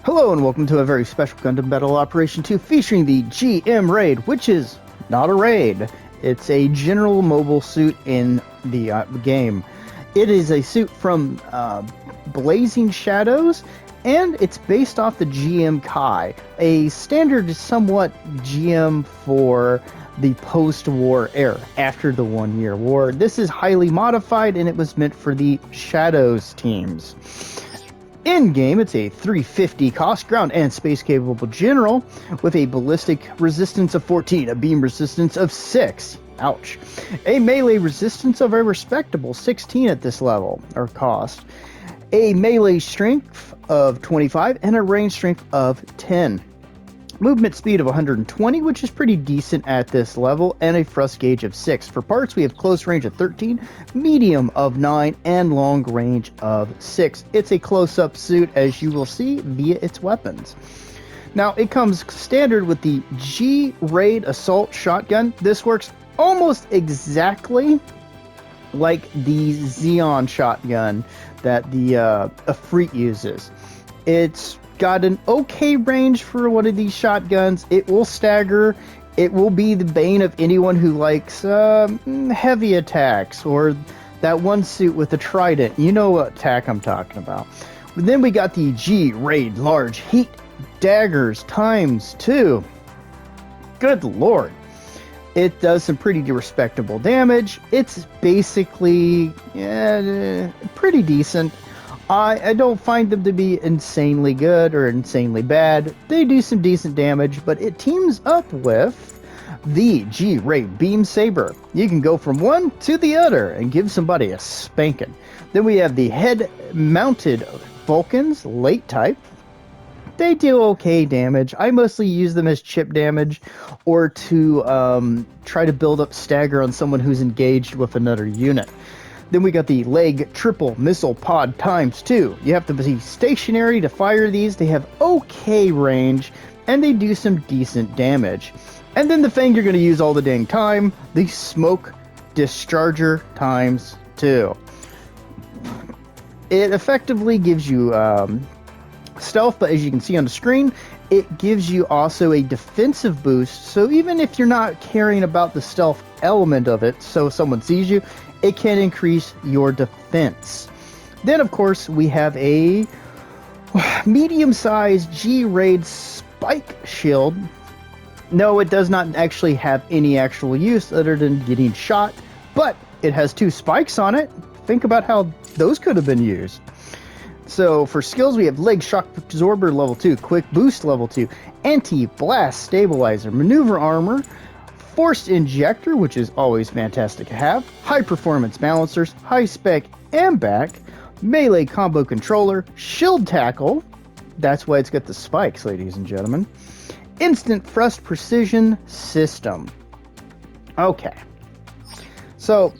Hello and welcome to a very special Gundam Battle Operation 2 featuring the GM Raid, which is not a raid. It's a general mobile suit in the game. It is a suit from Blazing Shadows, and it's based off the GM Kai, a standard somewhat GM for the post-war era, after the 1 year war. This is highly modified and it was meant for the Shadows teams. In-game, it's a 350 cost, ground and space-capable general with a ballistic resistance of 14, a beam resistance of 6, ouch, a melee resistance of a respectable 16 at this level, or cost, a melee strength of 25, and a range strength of 10. Movement speed of 120, which is pretty decent at this level, and a thrust gauge of 6. For parts, we have close range of 13, medium of 9, and long range of 6. It's a close-up suit, as you will see, via its weapons. Now, it comes standard with the G-Raid Assault Shotgun. This works almost exactly like the Xeon Shotgun that the Efreet uses. It's got an okay range for one of these shotguns. It will stagger. It will be the bane of anyone who likes heavy attacks, or that one suit with the trident. You know what attack I'm talking about. But then we got the G-Raid Large Heat Daggers times 2. Good lord. It does some pretty respectable damage. It's basically pretty decent. I don't find them to be insanely good or insanely bad. They do some decent damage, but it teams up with the G-Raid Beam Saber. You can go from one to the other and give somebody a spanking. Then we have the head-mounted Vulcans, late type. They do okay damage. I mostly use them as chip damage or to try to build up stagger on someone who's engaged with another unit. Then we got the Leg Triple Missile Pod times 2. You have to be stationary to fire these. They have okay range, and they do some decent damage. And then the thing you're going to use all the dang time, the Smoke Discharger times 2. It effectively gives you stealth, but as you can see on the screen, it gives you also a defensive boost. So even if you're not caring about the stealth element of it, so if someone sees you, it can increase your defense. Then, of course, we have a medium-sized G-Raid Spike Shield. No, it does not actually have any actual use other than getting shot, but it has 2 spikes on it. Think about how those could have been used. So, for skills, we have Leg Shock Absorber level 2, Quick Boost level 2, Anti-Blast Stabilizer, Maneuver Armor, Forced Injector, which is always fantastic to have, High Performance Balancers, High Spec and Back, Melee Combo Controller, Shield Tackle, that's why it's got the spikes, ladies and gentlemen, Instant Thrust Precision System. Okay, so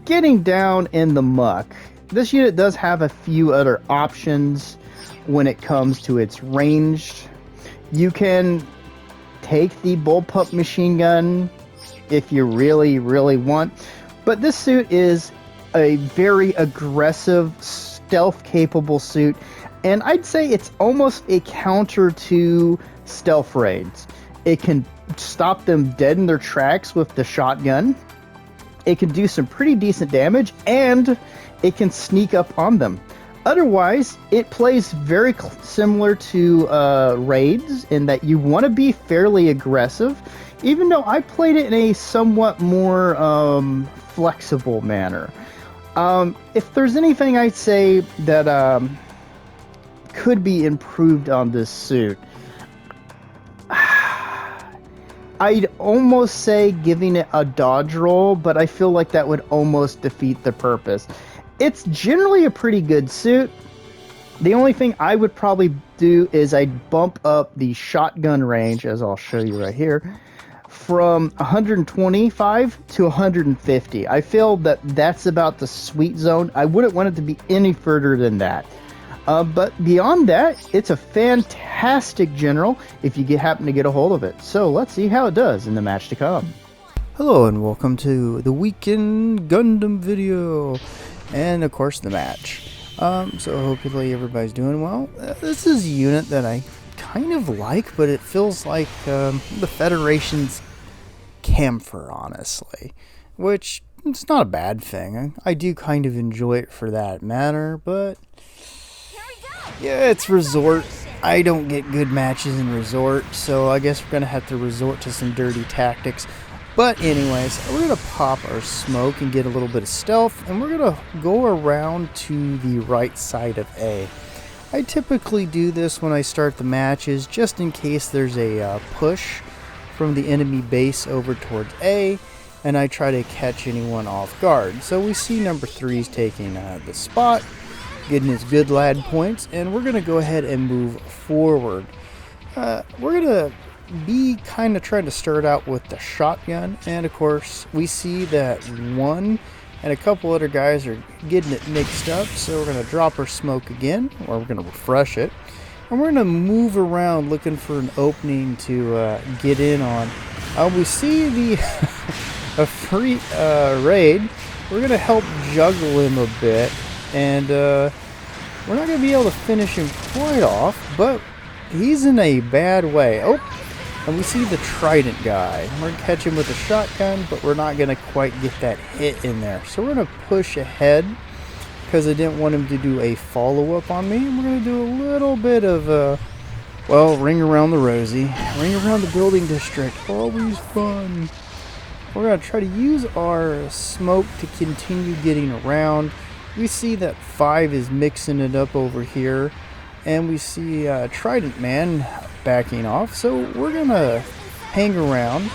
getting down in the muck, this unit does have a few other options when it comes to its range. You can take the bullpup machine gun if you really want, but this suit is a very aggressive, stealth capable suit, and I'd say it's almost a counter to stealth raids. It can stop them dead in their tracks with the shotgun. It can do some pretty decent damage, and it can sneak up on them. Otherwise, it plays very similar to raids in that you want to be fairly aggressive, even though I played it in a somewhat more flexible manner. If there's anything I'd say that could be improved on this suit, I'd almost say giving it a dodge roll, but I feel like that would almost defeat the purpose. It's generally a pretty good suit. The only thing I would probably do is I'd bump up the shotgun range, as I'll show you right here, from 125 to 150. I feel that that's about the sweet zone. I wouldn't want it to be any further than that. But beyond that, it's a fantastic general if you happen to get a hold of it. So let's see how it does in the match to come. Hello and welcome to the Weekend Gundam video. And of course the match. So hopefully everybody's doing well. This is a unit that I kind of like, but it feels like the Federation's camphor, honestly, which it's not a bad thing. I do kind of enjoy it for that matter, but yeah, it's resort. I don't get good matches in resort, so I guess we're gonna have to resort to some dirty tactics. But anyways, we're gonna pop our smoke and get a little bit of stealth, and we're gonna go around to the right side of A. I typically do this when I start the matches, just in case there's a push from the enemy base over towards A, and I try to catch anyone off guard. So we see number 3's taking the spot, getting his good lad points, and we're going to go ahead and move forward. We're going to be kind of trying to start out with the shotgun, and of course we see that one and a couple other guys are getting it mixed up, so we're going to drop our smoke again, or we're going to refresh it. And we're going to move around looking for an opening to get in on. We see the a free raid. We're going to help juggle him a bit. And we're not going to be able to finish him quite off, but he's in a bad way. Oh, and we see the trident guy. We're going to catch him with a shotgun, but we're not going to quite get that hit in there. So we're going to push ahead, because I didn't want him to do a follow-up on me. And we're going to do a little bit of, well, ring around the rosy. Ring around the building district. Always fun. We're going to try to use our smoke to continue getting around. We see that 5 is mixing it up over here. And we see Trident Man backing off. So we're going to hang around,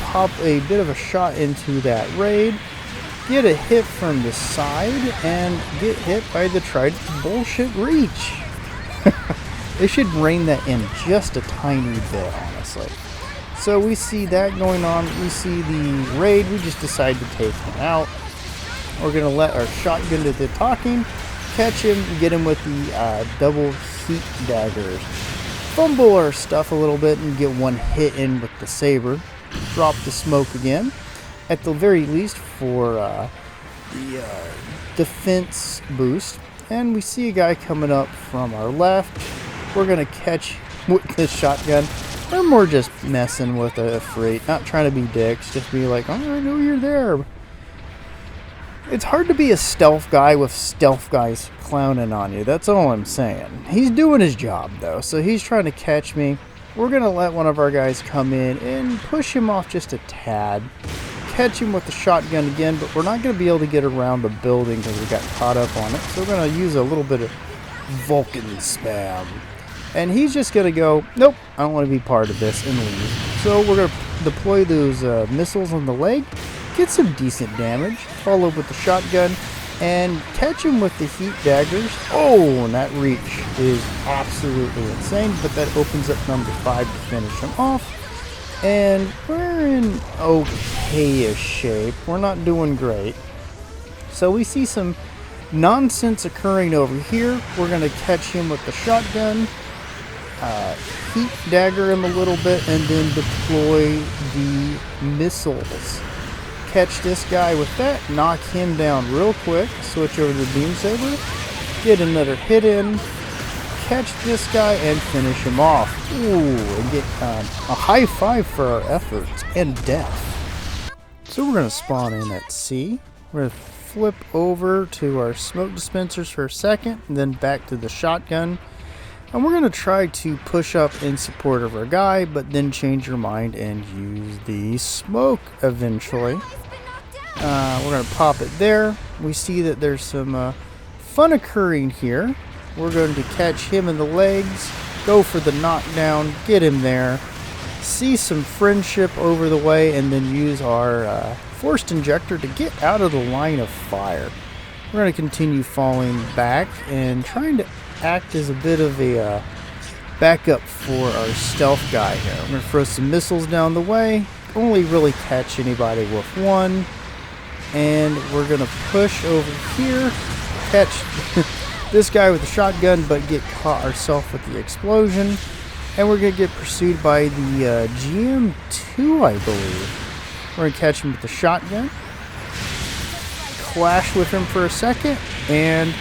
pop a bit of a shot into that raid, get a hit from the side, and get hit by the Trident bullshit reach. They should rein that in just a tiny bit, honestly. So we see that going on. We see the raid. We just decide to take him out. We're going to let our shotgun do the talking, catch him, get him with the double heat daggers. Fumble our stuff a little bit and get one hit in with the saber. Drop the smoke again, at the very least for the defense boost. And we see a guy coming up from our left. We're going to catch with the shotgun. We're more just messing with a freight, not trying to be dicks, just be like, oh, I know you're there. It's hard to be a stealth guy with stealth guys clowning on you. That's all I'm saying. He's doing his job, though, so he's trying to catch me. We're going to let one of our guys come in and push him off just a tad. Catch him with the shotgun again, but we're not going to be able to get around the building because we got caught up on it. So we're going to use a little bit of Vulcan spam. And he's just going to go, nope, I don't want to be part of this, and leave. So we're going to deploy those missiles on the leg, get some decent damage, follow up with the shotgun, and catch him with the heat daggers. Oh, and that reach is absolutely insane, but that opens up number 5 to finish him off. And we're in okay-ish shape. We're not doing great. So we see some nonsense occurring over here. We're going to catch him with the shotgun, heat dagger him a little bit, and then deploy the missiles. Catch this guy with that, knock him down real quick, switch over to the beam saber, get another hit in, catch this guy, and finish him off. Ooh, and get a high five for our efforts and death. So we're going to spawn in at C. We're going to flip over to our smoke dispensers for a second, and then back to the shotgun. And we're going to try to push up in support of our guy, but then change your mind and use the smoke eventually. We're going to pop it there. We see that there's some fun occurring here. We're going to catch him in the legs, go for the knockdown, get him there, see some friendship over the way, and then use our forced injector to get out of the line of fire. We're going to continue falling back and trying to act as a bit of a backup for our stealth guy here. We're going to throw some missiles down the way, only really catch anybody with one, and we're going to push over here, catch this guy with the shotgun, but get caught ourselves with the explosion, and we're going to get pursued by the GM2, I believe. We're going to catch him with the shotgun, clash with him for a second, and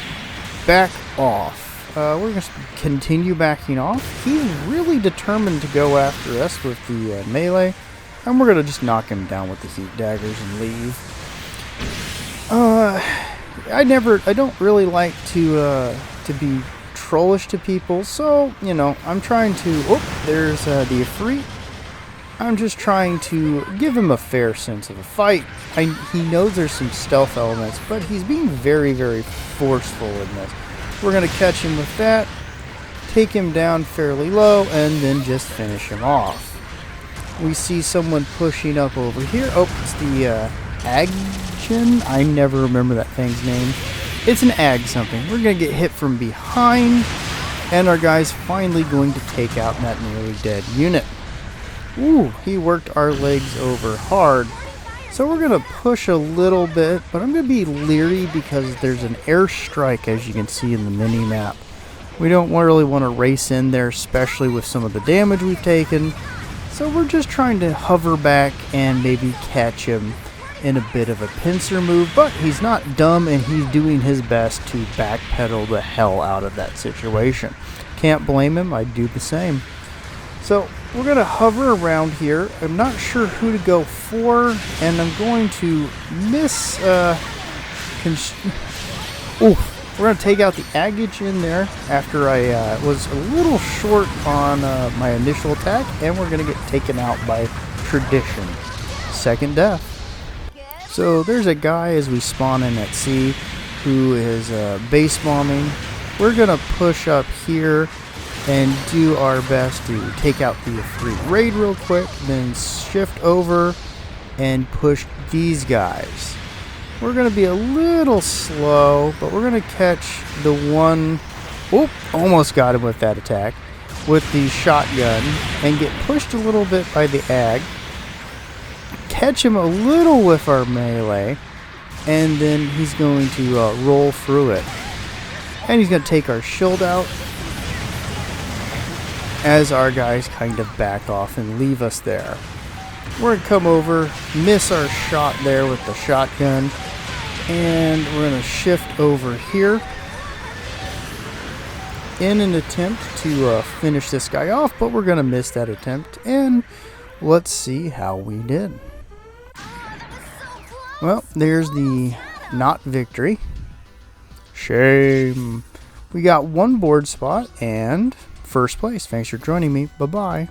back off. We're going to continue backing off. He's really determined to go after us with the melee. And we're going to just knock him down with the heat daggers and leave. I don't really like to be trollish to people. So, you know, I'm trying to... Oh, there's the Ifrit. I'm just trying to give him a fair sense of a fight. He knows there's some stealth elements, but he's being very, very forceful in this. We're going to catch him with that, take him down fairly low, and then just finish him off. We see someone pushing up over here. Oh, it's the Aggen? I never remember that thing's name. It's an Ag something. We're going to get hit from behind, and our guy's finally going to take out that nearly dead unit. Ooh, he worked our legs over hard. So we're going to push a little bit, but I'm going to be leery because there's an airstrike, as you can see in the mini-map. We don't really want to race in there, especially with some of the damage we've taken. So we're just trying to hover back and maybe catch him in a bit of a pincer move. But he's not dumb, and he's doing his best to backpedal the hell out of that situation. Can't blame him. I'd do the same. So we're going to hover around here. I'm not sure who to go for, and I'm going to miss... we're going to take out the Agage in there after I was a little short on my initial attack, and we're going to get taken out by tradition. Second death. So there's a guy as we spawn in at sea who is base bombing. We're going to push up here and do our best to take out the Ifrit raid real quick, then shift over and push these guys. We're going to be a little slow, but we're going to catch the one... Oh, almost got him with that attack, with the shotgun, and get pushed a little bit by the Ag. Catch him a little with our melee, and then he's going to roll through it. And he's going to take our shield out, as our guys kind of back off and leave us there. We're going to come over, miss our shot there with the shotgun, and we're going to shift over here in an attempt to finish this guy off, but we're going to miss that attempt, and let's see how we did. Well, there's the not victory. Shame. We got one board spot and first place. Thanks for joining me. Bye-bye.